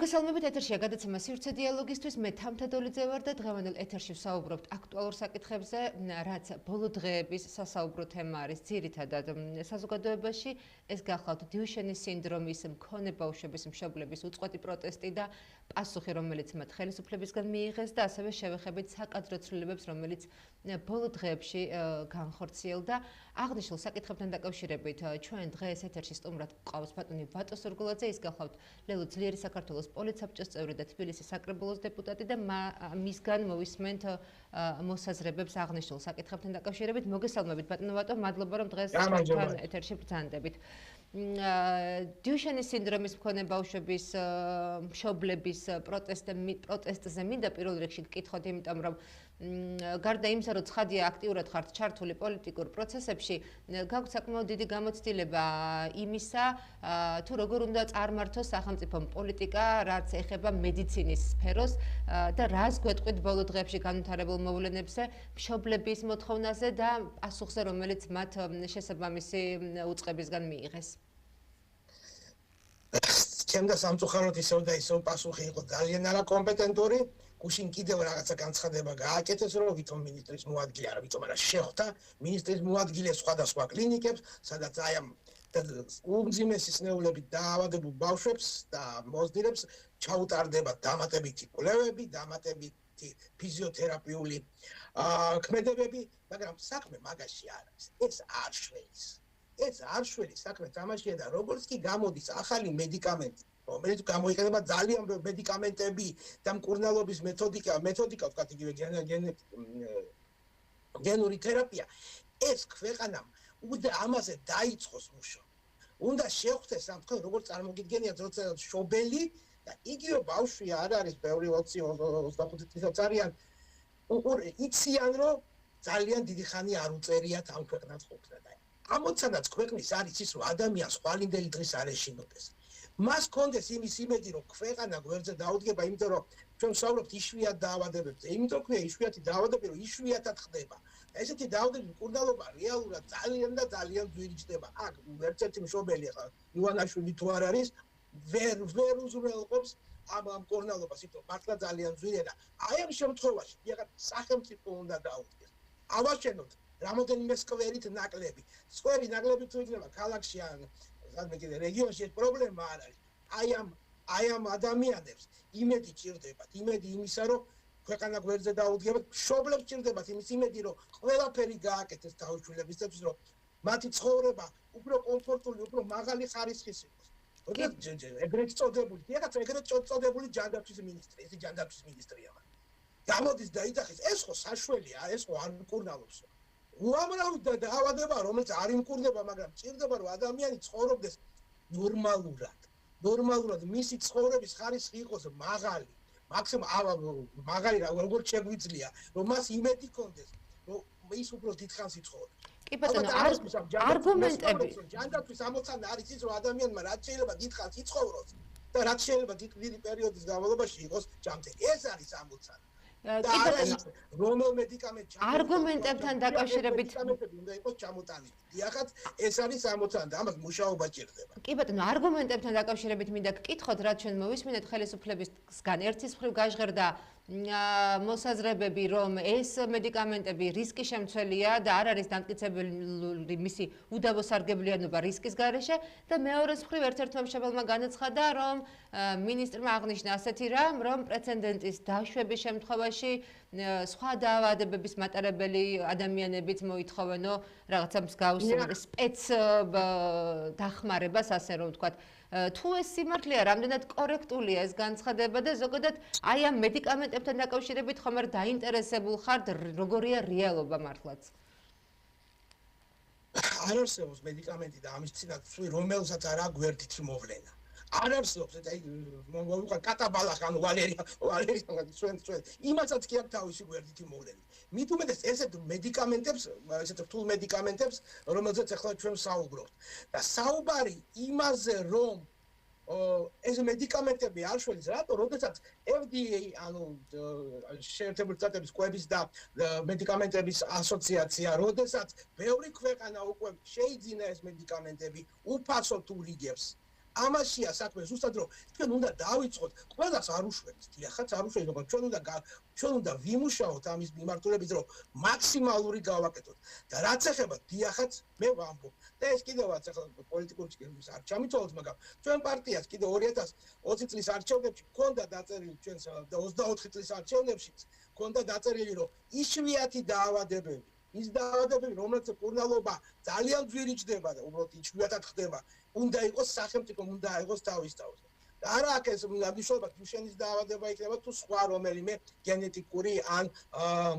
მოგესალმებით ეთერშია გადაცემა სივრცე დიალოგისთვის. მე თამთედოლიძე ვარ და დღევანდელ ეთერში ვსაუბრობთ აქტუალურ საკითხებზე, რაც ბოლო დღეების სასაუბრო თემა არის ძირითადად საზოგადოებაში. ეს გახლავთ დიუშენის სინდრომის მქონე ბავშვების მშობლების უწყვეტი პროტესტი და პასუხი, რომელიც მათ ხელისუფლებისგან მიიღეს და ასევე შევეხებით საკადრო ცვლილებებს, რომელიც ბოლო დღეებში განხორციელდა. აღნიშნულ საკითხებთან დაკავშირებით ჩვენ დღეს ეთერში სტუმრად გვყავს ბატონი ბატო სურგულაძე, ის გახლავთ ლელო ძლიერი საქართველოს პოლიცსაბჭოს წევრი და თბილისის საკრებულოს დეპუტატი და მისგან მოვისმენთ მოსაზრებებს აღნიშნულ საკითხებთან დაკავშირებით. მოგესალმებით ბატონო ბატო, მადლობა რომ დღეს ჩვენთან ეთერში ბრძანდებით. დიუშენის სინდრომის მქონე ბავშვების მშობლების პროტესტზე მინდა პირველ რიგში გკითხოთ, იმიტომ რომ გარდა იმისა, რომ ცხადია აქტიურად ხართ ჩართული პოლიტიკურ პროცესებში, გაქვთ საკმაოდ დიდი გამოცდილება იმისა, თუ როგორ უნდა წარმართოს სახელმწიფომ პოლიტიკა, რაც ეხება მედიცინის სფეროს და რას გვეტყვით ბოლო დღეებში განვითარებულ მოვლენებზე, მშობლების მოთხოვნაზე და პასუხზე, რომელიც მათ შესაბამისი უწყებისგან მიიღეს. ჩემდა სამწუხაროდ ისევ და ისევ პასუხი იყო ძალიან არაკომპეტენტური. გუშინ კიდევ რაღაცა განცხადება გააკეთეს, რომ ვითომ მინისტრის მოადგილე არა, ვითომ არა შეხვდა მინისტრის მოადგილე სხვადასხვა კლინიკებს, სადაც აი ამ უმძიმესი სნეულებით დაავადებულ ბავშვებს და მოზრდილებს ჩაუტარდება დამატებითი კვლევები, დამატებითი ფიზიოთერაპიული ქმედებები, მაგრამ საქმე მაგაში არ არის. ეს არ შველის. ეს არ შველის საქმე თამაშია და როგორც კი გამოდის ახალი მედიკამენტი, რომელიც გამოიყენება ძალიან მედიკამენტები და მკურნალობის მეთოდიკა, ვთქვათ, იგივე გენური თერაპია, ეს ქვეყანამ უნდა ამაზე დაიწყოს მუშაობა. უნდა შეხვდეს ამ თქვენ როგორც წარმოგიდგენიათ, როცა შობელი და იგივე ბავშვი არ არის ბევრი 20-25 წელს არიან, იციან რომ ძალიან დიდი ხანი არ უწერიათ ამ ქვეყნას ყოფნა და ამოცანაც ქვეყნის არის ის, რომ ადამიანს ხვალინდელი დღის არ ეშინოდეს. მას კონდეს იმის იმედი, რომ ქვეყანა გვერდზე დაუდგება, იმიტომ რომ ჩვენ ვსაუბრობთ იშვიათ დაავადებებზე. იმიტომ ქვია იშვიათი დაავადებები, რომ იშვიათად ხდება. ესეთი დაავადებები მკურნალობა რეალურად ძალიან და ძალიან ძვირი ჩდება. აქ ერთ-ერთი მშობელი ხა ივანაშვილი თუ არ არის, ვერ უზრუნველყოფს ამ მკურნალობას, იმიტომ მართლა ძალიან ძვირია და აი ამ შემთხვევაში ეხლა სახელმწიფო უნდა დაუდგეს. ავაშენოთ რამოდენიმე სკვერით ნაკლები. სკვერი ნაკლები თუ იქნება ქალაქში ან სადმე კიდე რეგიონში, ეს პრობლემა არ არის. აი ამ ადამიანებს იმედი ჭირდებათ, იმედი იმისა, რომ ქვეყანა გვერდზე დაუდგებათ, მშობლებს ჭირდებათ იმის იმედი, რომ ყველაფერი გააკეთეს თავისუფლებისთვის, რომ მათი ცხოვრება უფრო კომფორტული, უფრო მაღალი ხარისხის იყოს. ეგრეთ წოდებული, ეგრეთ წოდებული ჯანდაცვის მინისტრი, ეს ჯანდაცვის მინისტრია. გამოდის და იძახის, ეს ხო საშველია, ეს ხო არ მკურნალობს. უამრავი დაავადება, რომელიც არ იმკურნება, მაგრამ ჭირდება, რომ ადამიანი ცხოვრობდეს ნორმალურად, მისი ცხოვრების ხარისხი იყოს მაღალი, მაქსიმუმ მაღალი როგორც შეგვიძლია, რომ მას იმედი კონდეს, რომ ის უფრო დიდხანს იცხოვრებს. კი ბატონო, არგუმენტები. ჯანდაცვის ამოცანა არის ის, რომ ადამიანმა რაც შეიძლება დიდხანს იცხოვროს და რაც შეიძლება დიდი პერიოდის განმავლობაში იყოს ჯანმრთელი. ეს არის ამოცანა. რომელ მედიკამენტს არგუმენტებთან დაკავშირებით უნდა იყოს ჩამოტანილი. იახაც ეს არის ამოცანა და ამას მუშაობა ჭირდება. კი ბატონო, არგუმენტებთან დაკავშირებით მინდა გკითხოთ, რაც ჩვენ მოვისმინეთ ხელისუფლებისგან ერთის მხრივ გაჟღერდა მოსაზრებები, რომ ეს მედიკამენტები რისკი შემცველია და არ არის დამტკიცებული მისი უდავო სარგებლიანობა რისკის გარეშე და მეორეს მხრივ ერთ-ერთმა მშობელმა განაცხადა, რომ მინისტრმა აღნიშნა ასეთი რამ, რომ პრეცედენტის დაშვების შემთხვევაში სხვა დაავადებების მატარებელი ადამიანებიც მოითხოვენო რაღაცა მსგავს სპეც დახმარებას, ასე რომ ვთქვათ. თუ ეს სიმართლეა, რამდენად კორექტულია ეს განცხადება და ზოგადად აი ამ მედიკამენტებთან დაკავშირებით ხომ არ დაინტერესებულ ხართ, როგორია რეალობა მართლაც? არ არსებობს მედიკამენტი და ამის წინათ რომელსაც არა გვერდით მოვლენა. არ არსებობს, აი მოვიყვა კატაბალახ ანუ ვალერია ჩვენ იმასაც კი აქვს თავისი გვერდითი მოვლენა. მით უმეტეს ესეთ მედიკამენტებს, ესეთ რთულ მედიკამენტებს, რომელზეც ახლა ჩვენ საუბრობთ. და საუბარი იმაზე, რომ ეს მედიკამენტები არ შველის, რატო? როდესაც FDA, ანუ შეერთებული შტატების კვების და მედიკამენტების ასოციაცია, როდესაც ბევრი ქვეყანა უკვე შეიძინა ეს მედიკამენტები უფასოდ ურიგებს ამაშია საქმე ზუსტად რომ თქვენ უნდა დავიწყოთ ყველას არ უშვებთ დიახაც არ უშვებთ მაგრამ ჩვენ უნდა ვიმუშაოთ ამის მიმართულებით რომ მაქსიმალური გავაკეთოთ და რაც ეხება დიახაც მე ვამბობ და ეს კიდევაც ახლა პოლიტიკური ჩქიმის არ ჩამიწოლოთ მაგრამ ჩვენ პარტიას კიდე 2020 წლის არჩევნებში ჰქონდა დაწერილი ჩვენ 24 წლის არჩევნებშიც ჰქონდა დაწერილი რომ იშვიათი დაავადებები ის დაავადებები რომელსაც კურნალობა ძალიან ძვირი ჩდება და უბრალოდ იშვიათად ხდება უნდა იყოს სახელმწიფო უნდა იყოს თავის თავზე და არა აქ ეს მნიშვნელობა თუ შენის დაავადება იქნება თუ სხვა რომელიმე გენეტიკური ან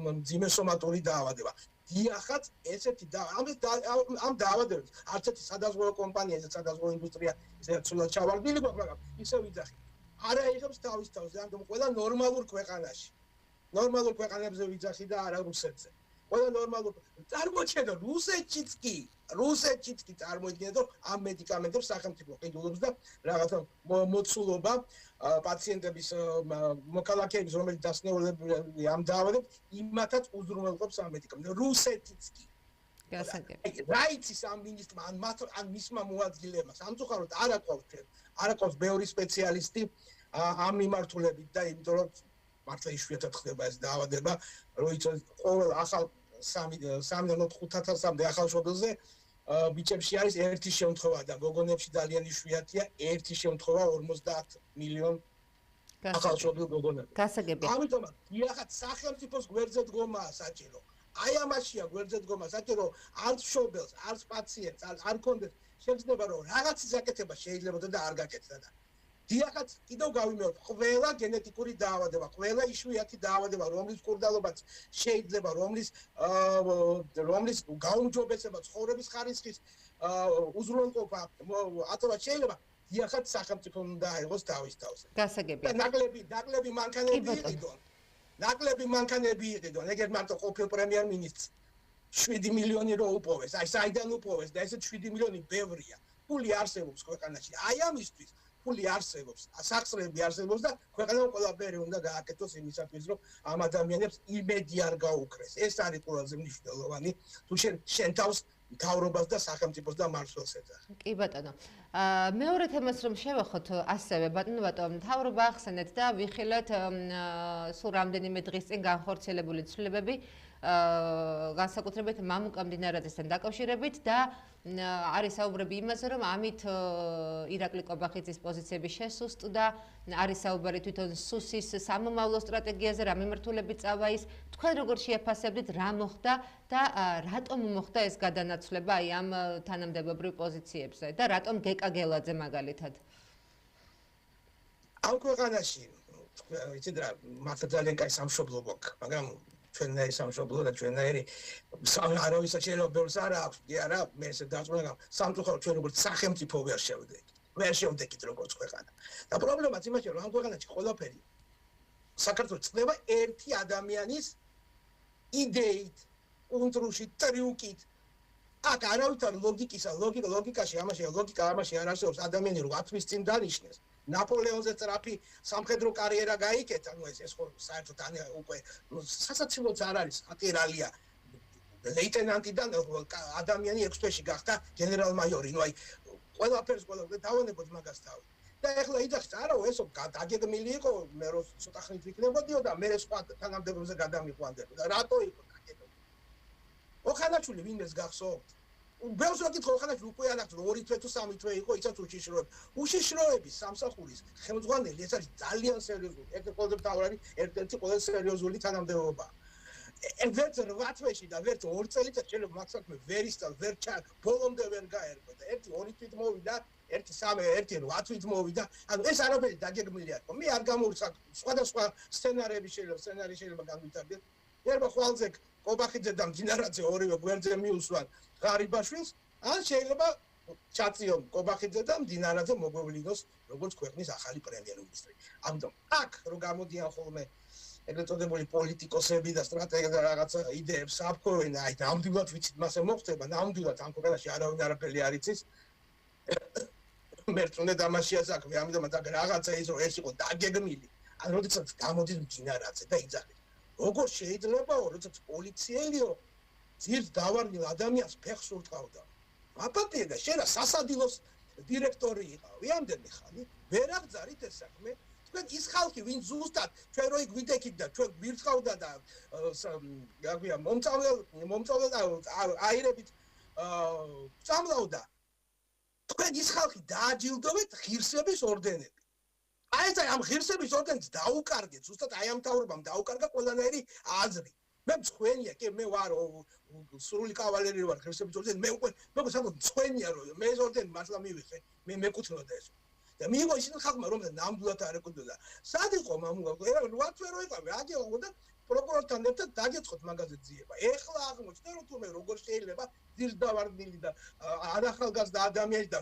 მძიმე-სომატური დაავადება დიახაც ესეთი ამ დაავადებებს არც ერთი სადაზღვევო კომპანია ეს სადაზღვევო ინდუსტრია ისე ცუდად ჩავარდნილი გვაქვს მაგრამ ისე ვიძახი არა იღებს თავის თავზე ამიტომ ყველა ნორმალურ ქვეყანაში ქვეყანებზე ვიძახი და არა რუსეთზე ყველა ნორმალურ წარმოჩენო რუსეთშიც კი წარმოიდგინეთ რომ ამ მედიკამენტებს სახელმწიფო ყიდულობს და რაღაცა მოცულობა პაციენტების მოქალაქეების რომელიც დასნეულებული ამ დაავადებებს იმათაც უზრუნველყოფს ამ მედიკამენტებს რუსეთიც კი რაიცის ამ მინისტრმა ან მისმა მოადგილებმა სამწუხაროდ არ აყვავს ბევრი სპეციალისტი ამ მიმართულებით და იმიტომ რომ მართლა იშვიათად ხდება ეს დაავადება რომ იცოდეს ყოველ ახალ 3-5,000-მდე ახალ შობილზე ბიჭებში არის ერთი შემთხვევა და გოგონებში ძალიან იშვიათია ერთი შემთხვევა 50 მილიონ ახალ შობილ გოგონებში. გასაგებია. ამიტომ დიახაც სახელმწიფოს გვერდზე დგომაა საჭირო. აი ამაშია გვერდზე დგომა საჭირო არც შობილს, არც პაციენტს, არ კონდეს შეიძლება რომ რაღაცის გაკეთება შეიძლება და არ გაკეთდა და დიახაც კიდევ გავიმეორებ ყველა გენეტიკური დაავადება, ყველა იშვიათი დაავადება, რომლის კურდალობაც შეიძლება, რომლის გაუმჯობესება, ცხოვრების ხარისხის უზრუნველყოფა, ატოვა შეიძლება, დიახაც სახელმწიფო უნდა აიღოს თავის თავზე. გასაგებია. ნაკლები მანქანები იყიდონ, ეგერ მარტო ყოფილ პრემიერ-მინისტრს 7 მილიონი რო უპოვეს, აი საიდან უპოვეს და ესე 7 მილიონი ბევრია. ფული არსებობს ქვეყანაში. აი ამისთვის ფული არსებობს, სახსრები არსებობს და ქვეყანამ ყველაფერი უნდა გააკეთოს იმისათვის, რომ ამ ადამიანებს იმედი არ გაუქრეს. ეს არის ყველაზე მნიშვნელოვანი, თუ შენ თავს მთავრობას და სახელმწიფოს და მართლს ეძახი. კი ბატონო. მეორე თემას რომ შევახოთ ასევე ბატონო, მთავრობა ახსენეთ და ვიხილეთ სულ რამდენიმე დღის წინ განხორციელებული ცვლილებები განსაკუთრებით მამუკა მდინარაძესთან დაკავშირებით და არის საუბრები იმაზე, რომ ამით ირაკლი კობახიძის პოზიციები შესუსტდა, არის საუბარი თვითონ სუსის სამომავლო სტრატეგიაზე, რა მიმართულებით წავა ის. თქვენ როგორ შეაფასებდით, რა მოხდა და რატომ მოხდა ეს გადანაცვლება აი ამ თანამდებობრივ პოზიციებზე და რატომ გეკა გელაძე მაგალითად? ამ ქვეყანაში, იცით რა, მართლა ძალიან კაი სამშობლო გვაქვს, მაგრამ ჩვენნაირი სამშობლო და ჩვენნაირი არავის შეიძლება ბევრს არ აქვს, კი არა, მე ესე დავწმუნდა, სამწუხაროდ ჩვენ როგორც სახელმწიფო ვერ შევდექით როგორც ქვეყანა. და პრობლემაც იმაშია, რომ ამ ქვეყანაში ყველაფერი საქართველოს წდება ერთი ადამიანის იდეით, უნტრუში, ტრიუკით. აქ არავითარ ლოგიკაში ამაში არ არსებობს ადამიანი რომ 8 თვის წინ დანიშნეს. ნაპოლეონზე წრაფი სამხედრო კარიერა გაიკეთა, ანუ ეს ხო საერთოდ უკვე სასაცილოც არ არის, ატირალია. ლეიტენანტიდან ადამიანი 6 თვეში გახდა გენერალ-მაიორი, ნუ აი ყველაფერს დავანებოთ მაგას თავი. და ეხლა იძახს, არა, ესო დაგეგმილი იყო, მე რო ცოტა ხნით ვიქნებოდიო და მე სხვა თანამდებობებზე გადამიყვანდებოდა. რატო იყო დაგეგმილი? ოხანაჩული ვინმეს გახსოვთ? ბევრს ვაკითხო ხანაში უკვე არ აქვს 2 თვე თუ 3 თვე იყო იცით უშიშროების სამსახურის ხელმძღვანელი ეს არის ძალიან სერიოზული ერთ-ერთი ყველაზე სერიოზული თანამდებობა ერთ 8 თვეში და ერთ 2 წელიწადში შეიძლება მაგ საქმე ვერ ისწავლ ვერ ჩაკ ბოლომდე ვერ გაერგო და ერთი 2 თვით მოვიდა ერთი 8 თვით მოვიდა ანუ ეს არაფერი დაგეგმილი არ იყო მე არ გამოვცახ სხვადასხვა სცენარები შეიძლება განვითარდეს ერთხელ ხვალზე კობახიძე და მდინარაძე ორივე გვერდზე მიუსვან ღარიბაშვილს ან შეიძლება ჩაწიონ კობახიძე და მდინარაძე მოგვევლინოს როგორც ქვეყნის ახალი პრემიერ-მინისტრი. ამიტომ აქ რო გამოდიან ხოლმე ეგრეთ წოდებული პოლიტიკოსები და სტრატეგები და რაღაცა იდეებს აფქოვენ, აი ნამდვილად ვიცით მასე მოხდება, ნამდვილად ამ ქვეყანაში არავინ არაფერი არ იცის. მე წუნე დამაშია საქმე, ამიტომ რაღაცა ის რომ ეს იყო დაგეგმილი. ან როდესაც გამოდის მდინარაძე და იძახის როგორ შეიძლება როდესაც პოლიციელიო ძირს დავარნილ ადამიანს ფეხს ურტყავდა. აპატია და შენ რა სასადილოს დირექტორი იყავი ამდენი ხანი, ვერ აღძარით ეს საქმე. თქვენ ის ხალხი, ვინ ზუსტად ჩვენ რო გვიდექით და ჩვენ გვირწყავდა და რაგვია მომწავლე აირებით წამლავდა. თქვენ ის ხალხი დააჯილდოვეთ ღირსების ორდენები. აი ეს ამ ღირსების ორდენს დაუკარგეთ, ზუსტად აი ამ მთავრობამ დაუკარგა ყველანაირი აზრი. მე მწვენია, კი მე ვარ სრული კავალერი ვარ ღირსების ორდენი, მე უკვე საკუთარ მწვენია რომ მე ეს ორდენი მართლა მივიღე, მე მეკუთვნოდა ეს. და მიიღო ისინი ხალხმა რომ ნამდვილად არ ეკუთვნოდა. სად იყო მამულა? რა თქმა უნდა იყავი, აგეო და პროკურორთან ერთად დაგეწყოთ მაგაზე ძიება. ეხლა აღმოჩნდა რომ თუმე როგორ შეიძლება ძირდავარდნილი და არახალგაზრდა ადამიანი და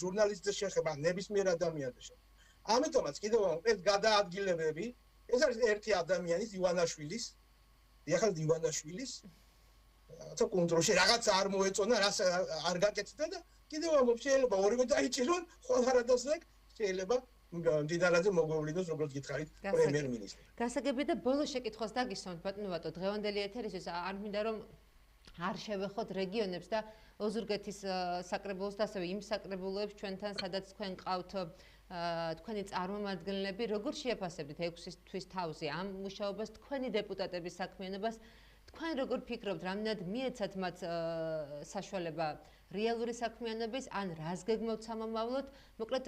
ჟურნალისტის შეხება ნებისმიერ ადამიანზე შეხება. ამიტომაც კიდევ ეს გადაადგილებები, ეს არის ერთი ადამიანის ივანაშვილის, ეხლა ივანაშვილის რაღაცა კონტროლში რაღაცა არ მოეწონა, რას არ გაკეთდა და კიდევ შეიძლება ორივე დაიჭირონ, ხოლმე შეიძლება მდიდარაძე მოგვევლინოს როგორც გითხარით პრემიერ-მინისტრი. გასაგებია და ბოლოს შეკითხვას დაგისვამთ ბატონო ვატო, დღევანდელი ეთერისთვის არ მინდა რომ არ შევეხოთ რეგიონებს და ოზურგეთის საკრებულოს და ასევე იმ საკრებულოებს ჩვენთან, სადაც თქვენ ყავთ თქვენი წარმომადგენლები, როგორ შეაფასებთ 6 თვის თავზე ამ მუშაობას, თქვენი დეპუტატების საქმიანობას, თქვენ როგორ ფიქრობთ, რამდენად მიეცათ მათ საშუალება რეალური საქმიანობის, ან რას გეგმავთ სამომავლოდ? მოკლედ,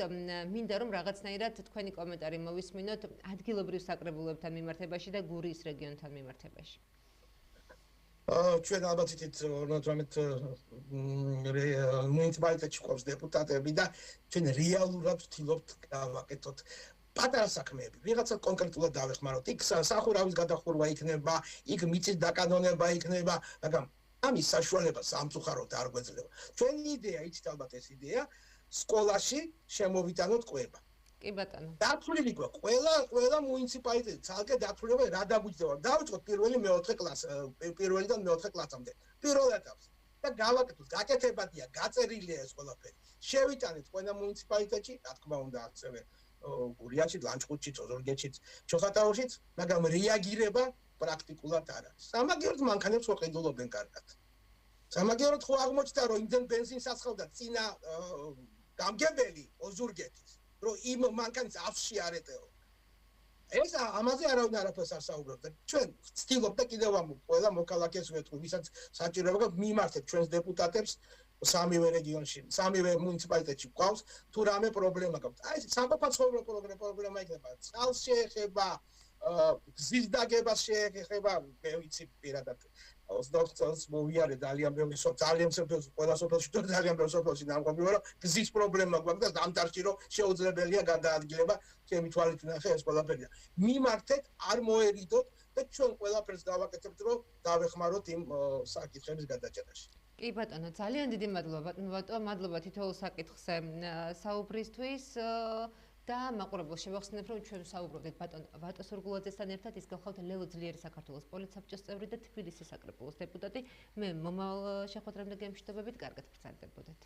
მინდა რომ რაღაცნაირად თქვენი კომენტარი მოვისმინოთ ადგილობრივ საკრებულოებთან მიმართებაში და გურიის რეგიონთან მიმართებაში. ჩვენ ალბათ ითით 58 მუნიციპალიტეტში ყავს დეპუტატები და ჩვენ რეალურად ვთილობთ გავაკეთოთ პატარა საქმეები, ვიღაცა კონკრეტულად დავეხმაროთ. იქ სახურავის გადახურვა იქნება, იქ მიწის დაკანონება იქნება, მაგრამ ამის საშუალება სამწუხაროდ არ გვეძლევა. ჩვენი იდეა, იცით ალბათ ეს იდეა, სკოლაში შემოვიტანოთ კვება. კი ბატონო. დათვლილი გვაქვს, ყველა მუნიციპალიტეტი ცალკე დათვლილება რა დაგვიჭდება. დავიწყოთ პირველიდან მეოთხე კლასამდე. პირველ ეტაპს. და გავაკეთოთ, გაკეთებადია, გაწერილია ეს ყველაფერი. შევიტანეთ ყველა მუნიციპალიტეტში, რა თქმა უნდა, ასევე გურიაში, ლანჩხუთში, ოზურგეთში, ჩოხატაურშიც, მაგრამ რეაგირება პრაქტიკულად არ არის. სამაგიეროდ მანქანებს ვყიდულობენ კარგად. სამაგიეროდ ხო აღმოჩნდა, რომ იმდენ ბენზინს აცხავდა წინა გამგებელი ოზურგეთის, რომ იმ მანქანას აფში არ ეტეო. ეს ამაზე არავინ არაფერს არ საუბრობდა. ჩვენ ვცდილობთ და კიდევ ამ ყველა მოქალაქეს ვეთქვი, ვისაც საჭიროება გაქვს, მიმართეთ ჩვენს დეპუტატებს სამივე რეგიონში, სამივე მუნიციპალიტეტში გვყავს თუ რამე პრობლემა გაქვს. აი საყოფაცხოვრებო პრობლემა იქნება, წყალს შეეხება, გზის დაგებას შეეხება, მე ვიცი პირადად 20 წელს მოვიარე ძალიან ბევრი ძალიან ყველა სოფელში და ძალიან ბევრი სოფელში დამყოფი ვარ, გზის პრობლემა გვაქვს და დამტარში რომ შეუძლებელია გადაადგილება, ჩემი თვალით ნახე ეს ყველაფერია. მიმართეთ, არ მოერიდოთ და ჩვენ ყველაფერს გავაკეთებთ, რომ დავეხმაროთ იმ საკითხების გადაჭერაში. კი ბატონო, ძალიან დიდი მადლობა ბატონო ვატო, მადლობა თითოეულ საკითხზე საუბრისთვის და მაყურებელს შევახსენებ, რომ ჩვენ საუბრობდით ბატონ ვატო სურგულაძესთან ერთად, ის გახლავთ ლელო ძლიერი საქართველოს პოლიცსაბჭოს წევრი და თბილისის საკრებულოს დეპუტატი. მე მომავალ შეხვედრამდე გემშვიდობებით, კარგად ბრძანდებოდეთ.